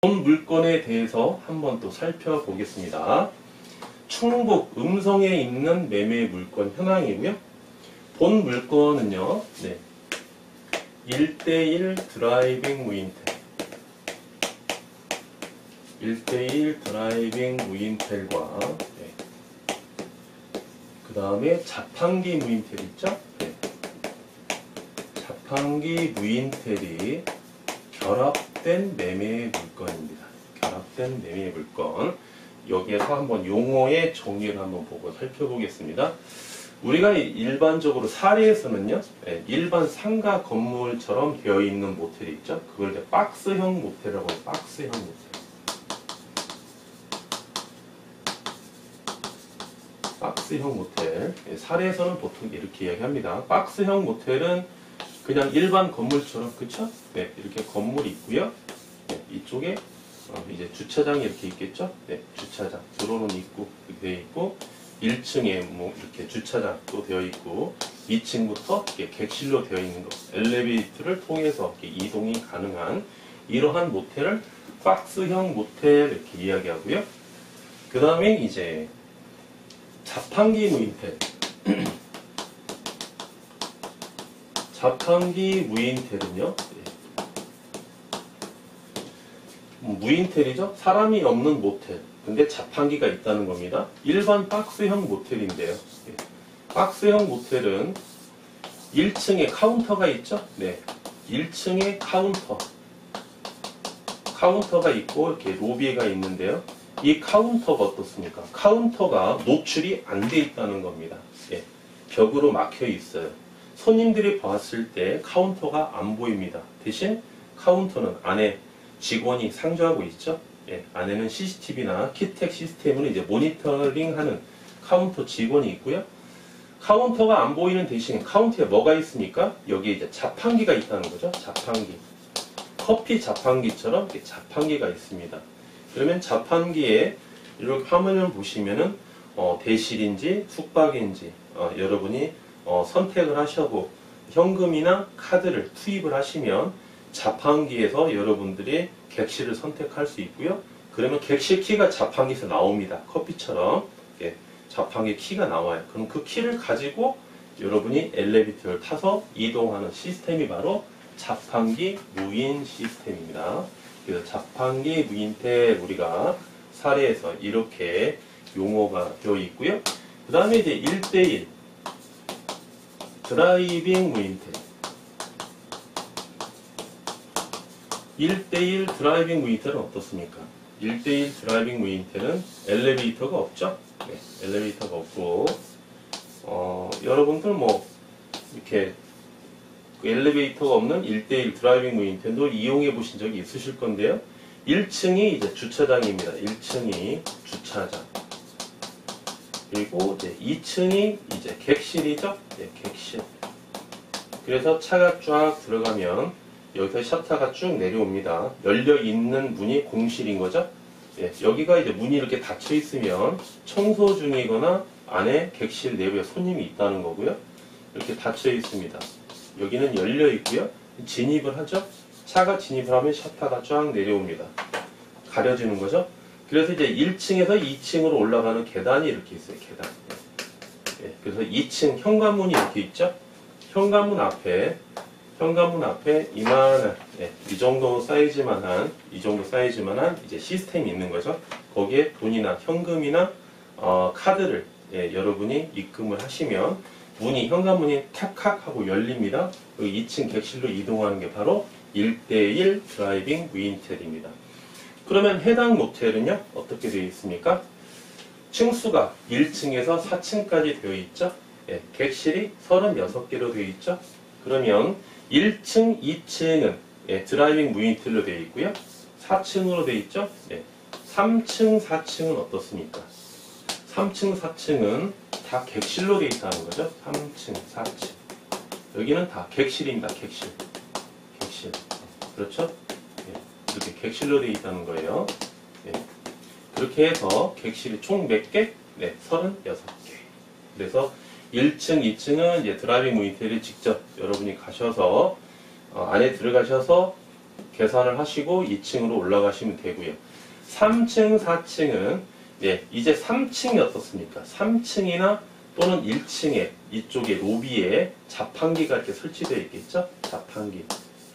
본 물건에 대해서 한번 또 살펴보겠습니다. 충북 음성에 있는 매매 물건 현황이고요. 본 물건은요, 1:1 드라이빙 무인텔. 1:1 드라이빙 무인텔과, 그 다음에 자판기 무인텔 있죠? 자판기 무인텔이 결합된 매매 물건입니다. 결합된 매매 물건. 여기에서 한번 용어의 정의를 한번 보고 살펴보겠습니다. 우리가 일반적으로 사례에서는요, 일반 상가 건물처럼 되어 있는 모텔이 있죠. 그걸 이제 박스형 모텔이라고 해요. 박스형 모텔. 박스형 모텔. 사례에서는 보통 이렇게 이야기합니다. 박스형 모텔은 그냥 일반 건물처럼, 그쵸? 이렇게 건물이 있고요. 이쪽에 이제 주차장이 이렇게 있겠죠? 주차장. 들어오는 입구 이렇게 되어 있고, 1층에 뭐 이렇게 주차장도 되어 있고, 2층부터 이렇게 객실로 되어 있는 거, 엘리베이터를 통해서 이렇게 이동이 가능한 이러한 모텔을 박스형 모텔 이렇게 이야기하고요. 그 다음에 이제 자판기 무인텔. 자판기 무인텔은요, 무인텔이죠? 사람이 없는 모텔. 근데 자판기가 있다는 겁니다. 일반 박스형 모텔인데요. 박스형 모텔은 1층에 카운터가 있죠? 1층에 카운터가 있고, 이렇게 로비가 있는데요. 이 카운터가 어떻습니까? 카운터가 노출이 안 돼 있다는 겁니다. 벽으로 막혀 있어요. 손님들이 봤을 때 카운터가 안 보입니다. 대신 카운터는 안에 직원이 상주하고 있죠. 안에는 CCTV나 키텍 시스템으로 이제 모니터링하는 카운터 직원이 있고요. 카운터가 안 보이는 대신 카운터에 뭐가 있습니까? 여기에 이제 자판기가 있다는 거죠. 자판기. 커피 자판기처럼 이렇게 자판기가 있습니다. 그러면 자판기에 이렇게 화면을 보시면은 대실인지 숙박인지 여러분이 선택을 하시고 현금이나 카드를 투입을 하시면 자판기에서 여러분들이 객실을 선택할 수 있고요. 그러면 객실 키가 자판기에서 나옵니다. 커피처럼 자판기 키가 나와요. 그럼 그 키를 가지고 여러분이 엘리베이터를 타서 이동하는 시스템이 바로 자판기 무인 시스템입니다. 그래서 자판기 무인텔 우리가 사례에서 이렇게 용어가 되어 있고요. 그 다음에 이제 1:1 드라이빙 무인텔. 1:1 드라이빙 무인텔은 어떻습니까? 1:1 드라이빙 무인텔은 엘리베이터가 없죠? 엘리베이터가 없고, 여러분들 뭐, 이렇게, 엘리베이터가 없는 1:1 드라이빙 무인텔도 이용해 보신 적이 있으실 건데요. 1층이 이제 주차장입니다. 1층이 주차장. 그리고 이제 2층이 이제 객실이죠? 객실. 그래서 차가 쫙 들어가면 여기서 셔터가 쭉 내려옵니다. 열려있는 문이 공실인 거죠? 여기가 이제 문이 이렇게 닫혀 있으면 청소 중이거나 안에 객실 내부에 손님이 있다는 거고요. 이렇게 닫혀 있습니다. 여기는 열려 있고요. 진입을 하죠? 차가 진입을 하면 셔터가 쫙 내려옵니다. 가려지는 거죠? 그래서 이제 1층에서 2층으로 올라가는 계단이 이렇게 있어요. 계단. 그래서 2층 현관문이 이렇게 있죠? 현관문 앞에 이만한, 이 정도 사이즈만한 이제 시스템이 있는 거죠. 거기에 돈이나 현금이나 카드를 여러분이 입금을 하시면 현관문이 탁탁 하고 열립니다. 2층 객실로 이동하는 게 바로 1:1 드라이빙 무인텔입니다. 그러면 해당 모텔은요, 어떻게 되어 있습니까? 층수가 1층에서 4층까지 되어 있죠. 객실이 36개로 되어 있죠. 그러면 1층, 2층은 드라이빙 무인텔로 되어 있고요. 4층으로 되어 있죠. 3층, 4층은 어떻습니까? 3층, 4층은 다 객실로 되어 있다는 거죠. 3층, 4층. 여기는 다 객실입니다. 객실. 그렇죠? 이렇게 객실로 되어 있다는 거예요. 그렇게 해서 객실이 총 몇 개? 36개. 그래서 1층, 2층은 이제 드라이빙 무인텔을 직접 여러분이 가셔서 안에 들어가셔서 계산을 하시고 2층으로 올라가시면 되고요. 3층, 4층은 이제 3층이 어떻습니까? 3층이나 또는 1층에 이쪽에 로비에 자판기가 이렇게 설치되어 있겠죠? 자판기.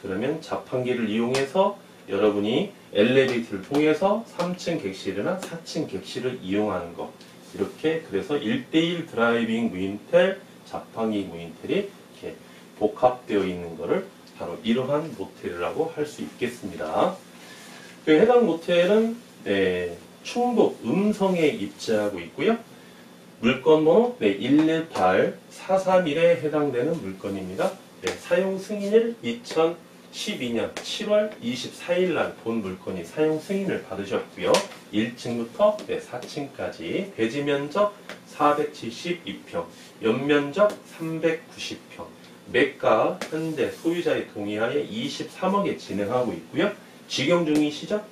그러면 자판기를 이용해서 여러분이 엘리베이터를 통해서 3층 객실이나 4층 객실을 이용하는 거. 이렇게 그래서 1대1 드라이빙 무인텔, 자판기 무인텔이 이렇게 복합되어 있는 것을 바로 이러한 모텔이라고 할 수 있겠습니다. 그 해당 모텔은 충북 음성에 입지하고 있고요. 물건번호 118-431에 해당되는 물건입니다. 사용 승인일 2012년 7월 24일 날 본 물건이 사용 승인을 받으셨고요. 1층부터 4층까지 대지 면적 472평, 연면적 390평, 매가 현재 소유자의 동의하에 23억에 진행하고 있고요. 직영 중이시죠?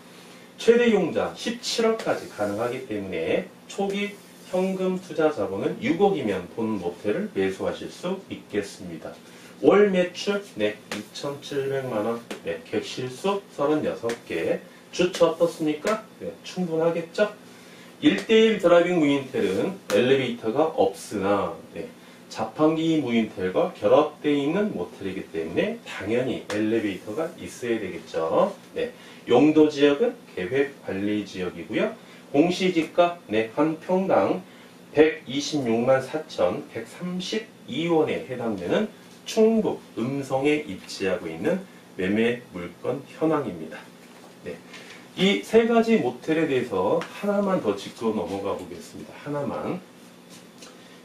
최대 용자 17억까지 가능하기 때문에 초기 현금 투자 자본은 6억이면 본 모텔을 매수하실 수 있겠습니다. 월 매출 2,700만원, 객실수 36개, 주차 어떻습니까? 충분하겠죠? 1대1 드라이빙 무인텔은 엘리베이터가 없으나 자판기 무인텔과 결합되어 있는 모텔이기 때문에 당연히 엘리베이터가 있어야 되겠죠. 용도 지역은 계획관리 지역이고요. 공시지가 한 평당 126만 4,132원에 해당되는 충북 음성에 입지하고 있는 매매 물건 현황입니다. 이 세 가지 모텔에 대해서 하나만 더 짚고 넘어가 보겠습니다. 하나만.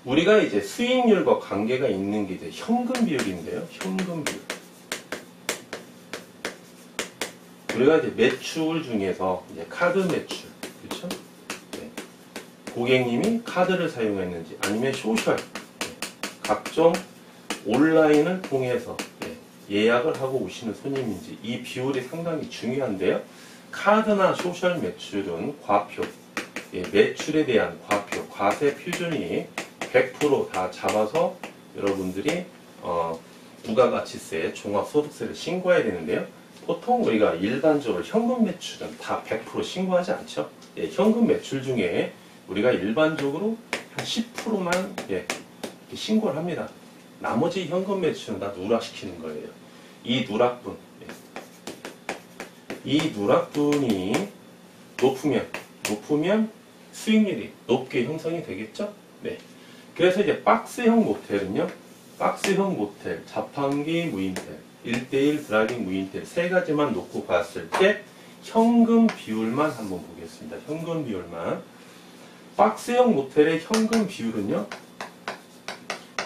우리가 이제 수익률과 관계가 있는 게 이제 현금 비율인데요. 현금 비율. 우리가 이제 매출 중에서 이제 카드 매출, 그렇죠? 고객님이 카드를 사용했는지 아니면 소셜, 각종 온라인을 통해서 예약을 하고 오시는 손님인지 이 비율이 상당히 중요한데요. 카드나 소셜 매출은 과표, 매출에 대한 과표, 과세 표준이 100% 다 잡아서 여러분들이 부가가치세, 종합소득세를 신고해야 되는데요. 보통 우리가 일반적으로 현금 매출은 다 100% 신고하지 않죠. 현금 매출 중에 우리가 일반적으로 한 10%만 신고를 합니다. 나머지 현금 매출은 다 누락시키는 거예요. 이 누락분, 이 누락분이 높으면 수익률이 높게 형성이 되겠죠. 그래서 이제 박스형 모텔은요, 박스형 모텔, 자판기 무인텔, 1대1 드라이빙 무인텔 세 가지만 놓고 봤을 때 현금 비율만 한번 보겠습니다. 현금 비율만. 박스형 모텔의 현금 비율은요,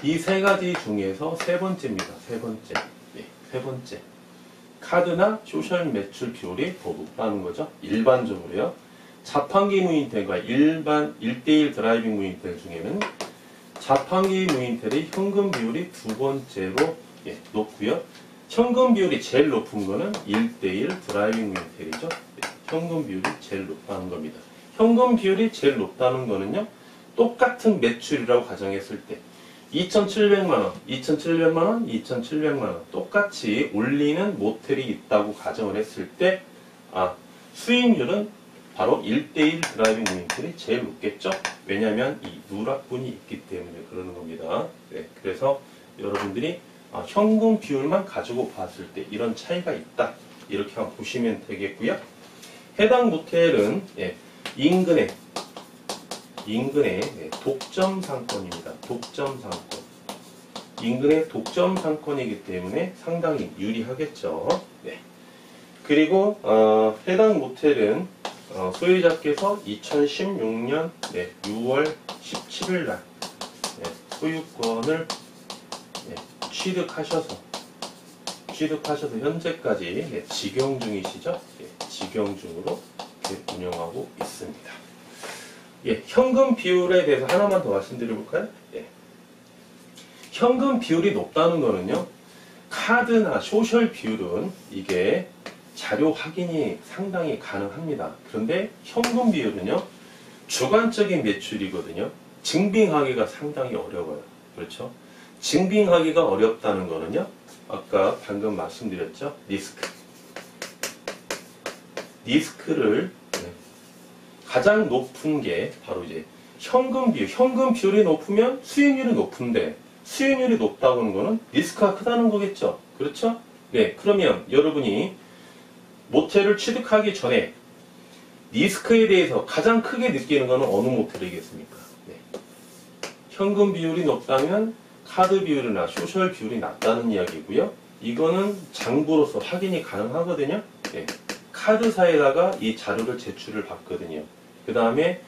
이 세 가지 중에서 세 번째입니다. 세 번째. 세 번째. 카드나 소셜 매출 비율이 더 높다는 거죠. 일반적으로요. 자판기 무인텔과 일반 1대1 드라이빙 무인텔 중에는 자판기 무인텔의 현금 비율이 두 번째로 높고요. 현금 비율이 제일 높은 거는 1대1 드라이빙 무인텔이죠. 현금 비율이 제일 높다는 겁니다. 현금 비율이 제일 높다는 거는요, 똑같은 매출이라고 가정했을 때 2,700만원, 2,700만원, 2,700만원 똑같이 올리는 모텔이 있다고 가정을 했을 때 수익률은 바로 1대1 드라이빙 무인텔이 제일 높겠죠. 왜냐하면 이 누락분이 있기 때문에 그러는 겁니다. 그래서 여러분들이 현금 비율만 가지고 봤을 때 이런 차이가 있다, 이렇게 한번 보시면 되겠고요. 해당 모텔은 인근에 독점 상권입니다. 독점 상권. 인근의 독점 상권이기 때문에 상당히 유리하겠죠. 그리고 해당 모텔은 소유자께서 2016년 6월 17일 날 소유권을 취득하셔서 현재까지 직영 중이시죠. 직영 중으로 운영하고 있습니다. 현금 비율에 대해서 하나만 더 말씀드려볼까요? 현금 비율이 높다는 거는요, 카드나 소셜 비율은 이게 자료 확인이 상당히 가능합니다. 그런데 현금 비율은요, 주관적인 매출이거든요. 증빙하기가 상당히 어려워요. 그렇죠? 증빙하기가 어렵다는 거는요, 아까 방금 말씀드렸죠? 리스크. 리스크를 가장 높은 게 바로 이제 현금 비율. 현금 비율이 높으면 수익률이 높은데 수익률이 높다고 하는 거는 리스크가 크다는 거겠죠. 그렇죠? 네. 그러면 여러분이 모텔을 취득하기 전에 리스크에 대해서 가장 크게 느끼는 거는 어느 모텔이겠습니까? 네. 현금 비율이 높다면 카드 비율이나 소셜 비율이 낮다는 이야기고요. 이거는 장부로서 확인이 가능하거든요. 네. 카드사에다가 이 자료를 제출을 받거든요. 그 다음에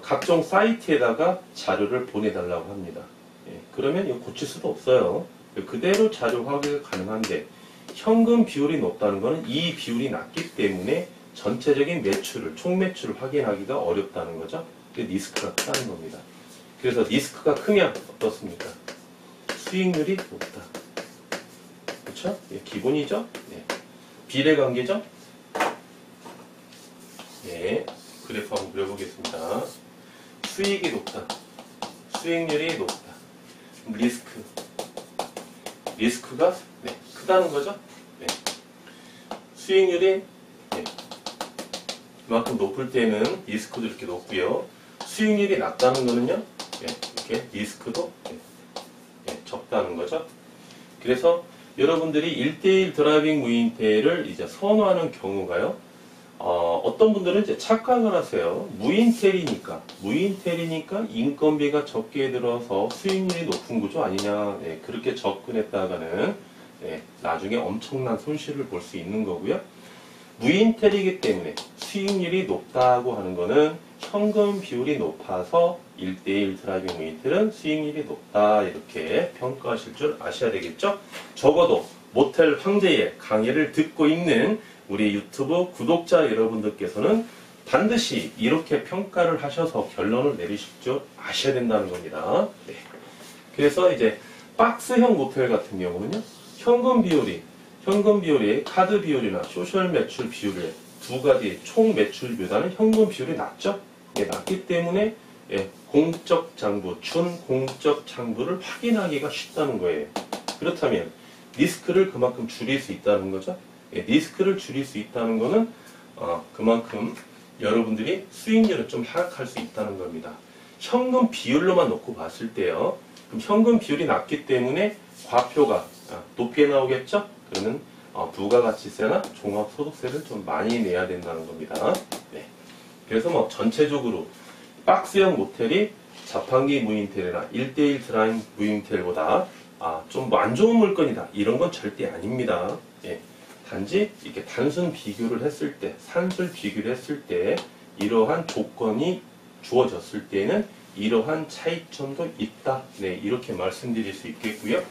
각종 사이트에다가 자료를 보내달라고 합니다. 예, 그러면 이거 고칠 수도 없어요. 그대로 자료 확인이 가능한데 현금 비율이 높다는 것은 이 비율이 낮기 때문에 전체적인 매출을, 총 매출을 확인하기가 어렵다는 거죠. 리스크가 크다는 겁니다. 그래서 리스크가 크면 어떻습니까? 수익률이 높다. 그렇죠? 예, 기본이죠? 예. 비례관계죠? 예, 그래프 한번 그려보겠습니다. 수익이 높다. 수익률이 높다. 리스크가 크다는 거죠? 네. 수익률이 그만큼 높을 때는 리스크도 이렇게 높고요. 수익률이 낮다는 거는요, 이렇게 리스크도 적다는 거죠. 그래서 여러분들이 1대1 드라이빙 무인텔을 이제 선호하는 경우가요, 어떤 분들은 이제 착각을 하세요. 무인텔이니까 인건비가 적게 들어서 수익률이 높은 구조 아니냐, 그렇게 접근했다가는 나중에 엄청난 손실을 볼 수 있는 거고요. 무인텔이기 때문에 수익률이 높다고 하는 거는 현금 비율이 높아서 1대1 드라이빙 무인텔은 수익률이 높다, 이렇게 평가하실 줄 아셔야 되겠죠. 적어도 모텔 황제의 강의를 듣고 있는 우리 유튜브 구독자 여러분들께서는 반드시 이렇게 평가를 하셔서 결론을 내리실 줄 아셔야 된다는 겁니다. 네. 그래서 이제 박스형 모텔 같은 경우는요, 현금 비율이 카드 비율이나 소셜 매출 비율의 두 가지 총 매출보다는 현금 비율이 낮죠. 낮기 때문에 공적 장부, 준공적 장부를 확인하기가 쉽다는 거예요. 그렇다면 리스크를 그만큼 줄일 수 있다는 거죠. 리스크를 줄일 수 있다는 거는 그만큼 여러분들이 수익률을 좀 하락할 수 있다는 겁니다. 현금 비율로만 놓고 봤을 때요, 그럼 현금 비율이 낮기 때문에 과표가 높게 나오겠죠? 그러면 부가가치세나 종합소득세를 좀 많이 내야 된다는 겁니다. 네. 그래서 뭐 전체적으로 박스형 모텔이 자판기 무인텔이나 1대1 드라이빙 무인텔보다 좀 안 좋은 물건이다, 이런 건 절대 아닙니다. 예. 단지 이렇게 단순 비교를 했을 때, 산술 비교를 했을 때 이러한 조건이 주어졌을 때는 이러한 차이점도 있다. 네, 이렇게 말씀드릴 수 있겠고요.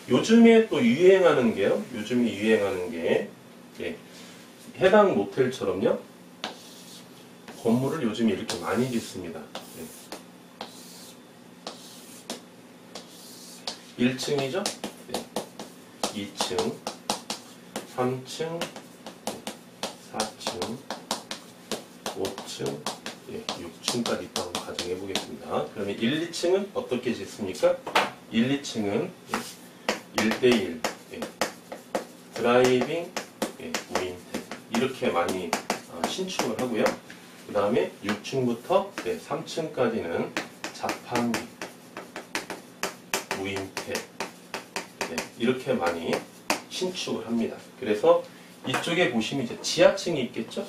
요즘에 또 유행하는 게요. 해당 모텔처럼요, 건물을 요즘에 이렇게 많이 짓습니다. 1층이죠? 2층, 3층, 4층, 5층, 6층까지 있다고 가정해 보겠습니다. 그러면 1, 2층은 어떻게 짓습니까? 1, 2층은 1대1 드라이빙 무인텔 이렇게 많이 신축을 하고요. 그 다음에 6층부터 3층까지는 자판기 무인텔 이렇게 많이 신축을 합니다. 그래서 이쪽에 보시면 이제 지하층이 있겠죠?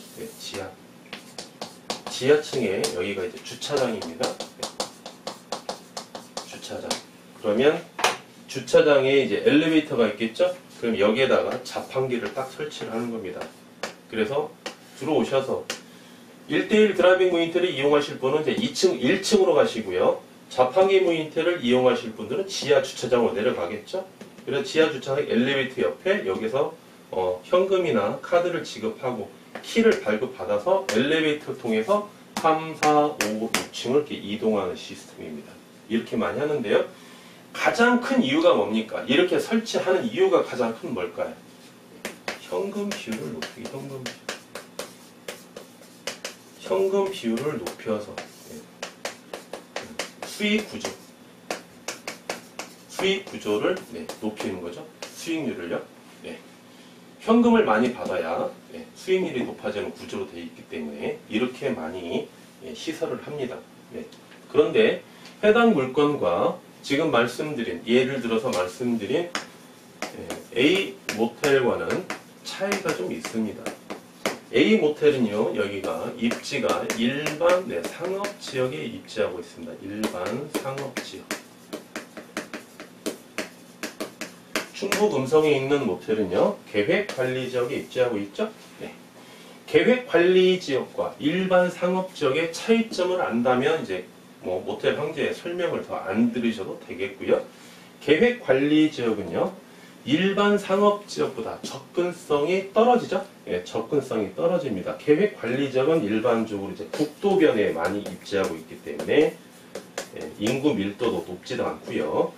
지하층에 여기가 이제 주차장입니다. 주차장. 그러면 주차장에 이제 엘리베이터가 있겠죠? 그럼 여기에다가 자판기를 딱 설치를 하는 겁니다. 그래서 들어오셔서 1대1 드라이빙 무인텔을 이용하실 분은 이제 2층, 1층으로 가시고요. 자판기 무인텔을 이용하실 분들은 지하 주차장으로 내려가겠죠? 그래서 지하 주차장 엘리베이터 옆에 여기서 현금이나 카드를 지급하고 키를 발급받아서 엘리베이터를 통해서 3, 4, 5, 6층을 이렇게 이동하는 시스템입니다. 이렇게 많이 하는데요. 가장 큰 이유가 뭡니까? 이렇게 설치하는 이유가 가장 큰 뭘까요? 현금 비율을 높이기, 현금 비율을 높여서 수익 구조를 높이는 거죠. 수익률을요. 현금을 많이 받아야 수익률이 높아지는 구조로 되어 있기 때문에 이렇게 많이 시설을 합니다. 그런데 해당 물건과 지금 말씀드린, 예를 들어서 말씀드린 A 모텔과는 차이가 좀 있습니다. A 모텔은요, 여기가 입지가 일반 상업지역에 입지하고 있습니다. 일반 상업지역. 충북 음성에 있는 모텔은요, 계획관리지역에 입지하고 있죠. 계획관리지역과 일반 상업지역의 차이점을 안다면 이제 모텔 황제의 설명을 더 안 들으셔도 되겠고요. 계획관리지역은요, 일반 상업지역보다 접근성이 떨어지죠? 접근성이 떨어집니다. 계획관리지역은 일반적으로 이제 국도변에 많이 입지하고 있기 때문에 인구 밀도도 높지도 않고요.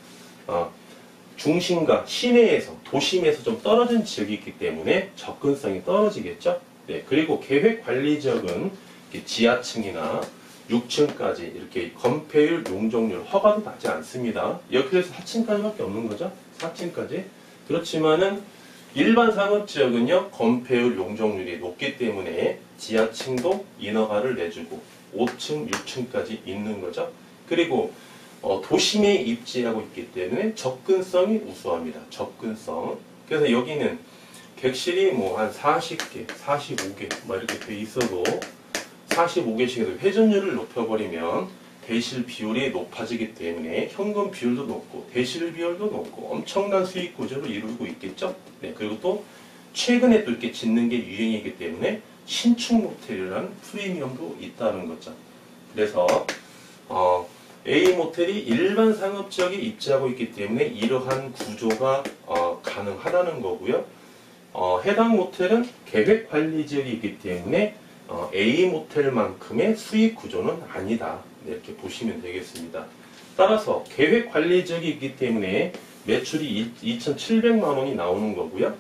중심과 시내에서, 도심에서 좀 떨어진 지역이 있기 때문에 접근성이 떨어지겠죠? 그리고 계획관리지역은 지하층이나 6층까지 이렇게 건폐율, 용적률 허가도 나지 않습니다. 여기에서 4층까지밖에 없는 거죠? 4층까지. 그렇지만은 일반 상업지역은요, 건폐율, 용적률이 높기 때문에 지하층도 인허가를 내주고 5층, 6층까지 있는 거죠. 그리고 도심에 입지하고 있기 때문에 접근성이 우수합니다. 접근성. 그래서 여기는 객실이 한 40개, 45개 이렇게 돼 있어도 45개씩에서 회전율을 높여버리면 대실 비율이 높아지기 때문에 현금 비율도 높고 대실 비율도 높고 엄청난 수익 구조를 이루고 있겠죠. 그리고 또 최근에 또 이렇게 짓는 게 유행이기 때문에 신축 모텔이라는 프리미엄도 있다는 거죠. 그래서 A 모텔이 일반 상업지역에 입지하고 있기 때문에 이러한 구조가 가능하다는 거고요. 해당 모텔은 계획관리지역이 있기 때문에 A 모텔만큼의 수익 구조는 아니다. 이렇게 보시면 되겠습니다. 따라서 계획관리지역이 있기 때문에 매출이 2,700만 원이 나오는 거고요.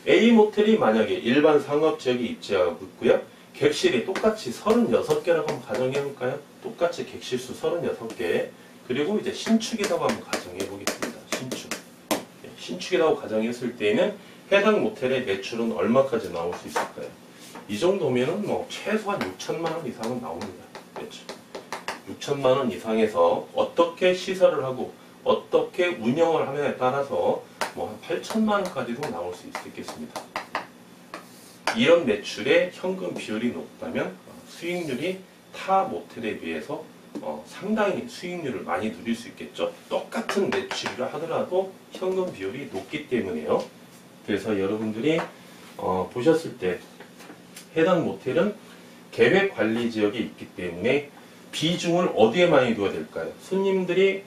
A 모텔이 만약에 일반 상업지역에 입지하고 있고요. 객실이 똑같이 36개라고 한번 가정해 볼까요? 똑같이 객실수 36개. 그리고 이제 신축이라고 한번 가정해 보겠습니다. 신축. 신축이라고 가정했을 때는 해당 모텔의 매출은 얼마까지 나올 수 있을까요? 이 정도면은 최소한 6천만 원 이상은 나옵니다. 매출. 6천만 원 이상에서 어떻게 시설을 하고 어떻게 운영을 하느냐에 따라서 한 8천만 원까지도 나올 수 있겠습니다. 이런 매출의 현금 비율이 높다면 수익률이 타 모텔에 비해서 상당히 수익률을 많이 누릴 수 있겠죠. 똑같은 매출을 하더라도 현금 비율이 높기 때문에요. 그래서 여러분들이 보셨을 때 해당 모텔은 계획관리지역에 있기 때문에 비중을 어디에 많이 둬야 될까요? 손님들이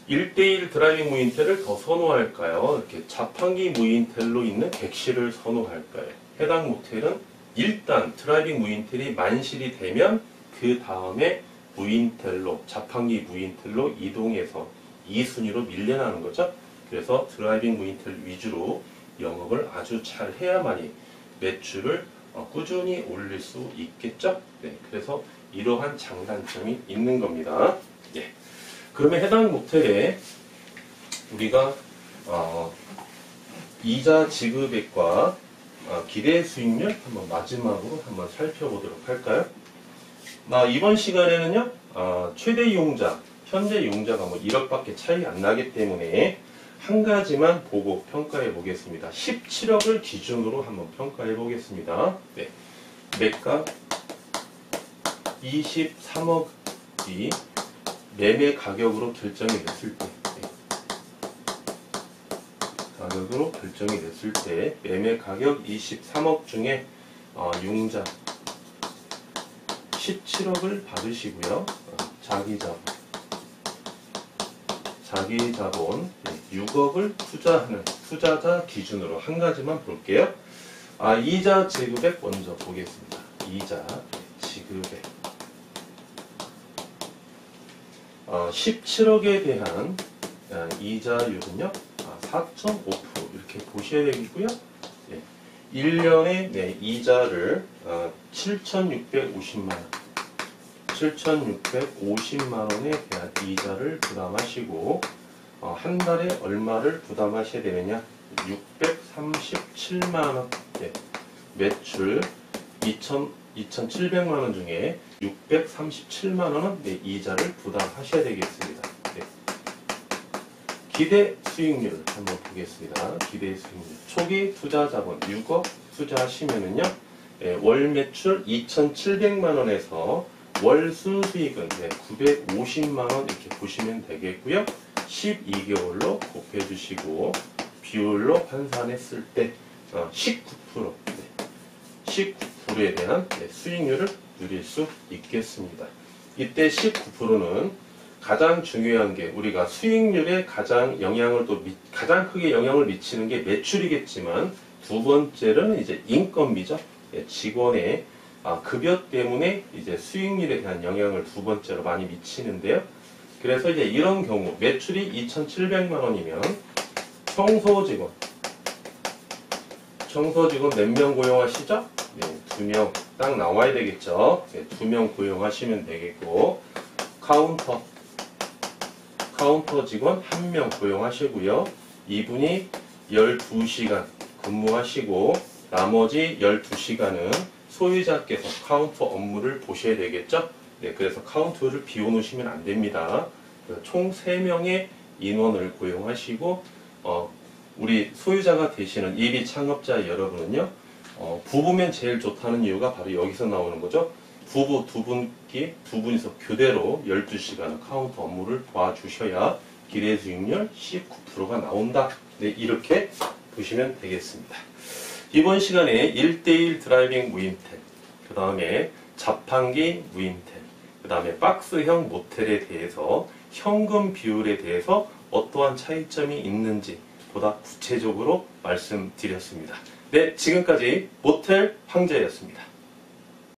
1대1 드라이빙 무인텔을 더 선호할까요? 이렇게 자판기 무인텔로 있는 객실을 선호할까요? 해당 모텔은 일단 드라이빙 무인텔이 만실이 되면 그 다음에 무인텔로, 자판기 무인텔로 이동해서 2순위로 밀려나는 거죠. 그래서 드라이빙 무인텔 위주로 영업을 아주 잘 해야만이 매출을 꾸준히 올릴 수 있겠죠. 그래서 이러한 장단점이 있는 겁니다. 그러면 해당 모텔에 우리가 이자 지급액과 기대 수익률 한번 마지막으로 한번 살펴보도록 할까요? 이번 시간에는요, 최대 이용자, 현재 이용자가 1억밖에 차이 안 나기 때문에 한 가지만 보고 평가해 보겠습니다. 17억을 기준으로 한번 평가해 보겠습니다. 매가 23억이 매매 가격으로 결정이 됐을 때, 가격으로 결정이 됐을 때 매매 가격 23억 중에 융자 17억을 받으시고요. 자기 자본 6억을 투자하는 투자자 기준으로 한 가지만 볼게요. 이자 지급액 먼저 보겠습니다. 이자 지급액 17억에 대한 이자율은요 4.5% 이렇게 보셔야 되겠고요. 1년에 이자를 7,650만 원 7,650만 원에 대한 이자를 부담하시고 한 달에 얼마를 부담하셔야 되느냐 630만 637만원, 네. 매출 2,700만원 중에 637만원은 네, 이자를 부담하셔야 되겠습니다. 네. 기대 수익률을 한번 보겠습니다. 기대 수익률. 초기 투자 자본 6억 투자하시면은요, 네, 월 매출 2,700만원에서 월 순수익은 네, 950만원 이렇게 보시면 되겠고요. 12개월로 곱해주시고 비율로 환산했을 때 19%, 네, 19%에 대한 네, 수익률을 누릴 수 있겠습니다. 이때 19%는 가장 중요한 게 우리가 수익률에 가장 크게 영향을 미치는 게 매출이겠지만 두 번째는 이제 인건비죠. 네, 직원의 급여 때문에 이제 수익률에 대한 영향을 두 번째로 많이 미치는데요. 그래서 이제 이런 경우 매출이 2,700만원이면 청소직원 몇 명 고용하시죠? 네, 2명 딱 나와야 되겠죠. 네, 2명 고용하시면 되겠고, 카운터 직원 1명 고용하시고요. 이분이 12시간 근무하시고 나머지 12시간은 소유자께서 카운터 업무를 보셔야 되겠죠. 네, 그래서 카운터를 비워놓으시면 안 됩니다. 총 3명의 인원을 고용하시고 우리 소유자가 되시는 예비 창업자 여러분은요, 부부면 제일 좋다는 이유가 바로 여기서 나오는 거죠. 부부 두 분이서 교대로 12시간 카운터 업무를 도와주셔야 기대 수익률 19%가 나온다. 네, 이렇게 보시면 되겠습니다. 이번 시간에 1:1 드라이빙 무임템, 그 다음에 자판기 무임템, 그 다음에 박스형 모텔에 대해서 현금 비율에 대해서 어떠한 차이점이 있는지 보다 구체적으로 말씀드렸습니다. 네, 지금까지 모텔 황제였습니다.